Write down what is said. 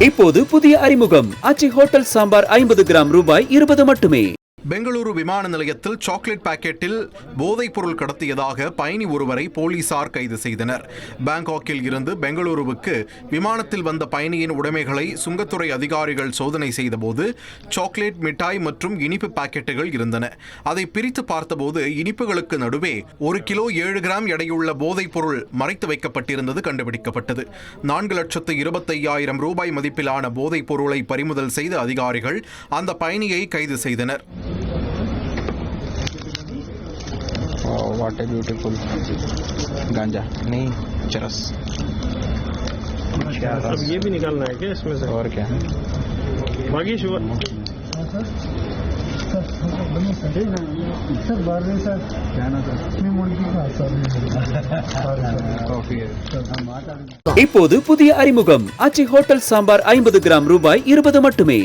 இப்போது புதிய அறிமுகம் ஆச்சி ஹோட்டல் சாம்பார் 50 கிராம் ரூபாய் 20 மட்டுமே. பெங்களூரு விமான நிலையத்தில் சாக்லேட் பாக்கெட்டில் போதைப் பொருள் கடத்தியதாக பயணி ஒருவரை போலீசார் கைது செய்தனர். பாங்காக்கில் இருந்து பெங்களூருவுக்கு விமானத்தில் வந்த பயணியின் உடைமைகளை சுங்கத்துறை அதிகாரிகள் சோதனை செய்தபோது சாக்லேட், மிட்டாய் மற்றும் இனிப்பு பாக்கெட்டுகள் இருந்தன. அதை பிரித்து பார்த்தபோது இனிப்புகளுக்கு நடுவே 1 கிலோ 7 கிராம் எடையுள்ள போதைப் பொருள் மறைத்து வைக்கப்பட்டிருந்தது கண்டுபிடிக்கப்பட்டது. 4,25,000 ரூபாய் மதிப்பிலான போதைப் பொருளை பறிமுதல் செய்த அதிகாரிகள் அந்த பயணியை கைது செய்தனர். What a beautiful गांजा नहीं चरस. अब ये भी निकालना है क्या इसमें से? और क्या बाकी शुगर सर बार सर जाना सर मैं मुर्गी का कॉफी है. இப்போது புதிய அறிமுகம் ஆச்சி ஹோட்டல் சாம்பார் 50 கிராம் ரூபாய் 20 மட்டுமே.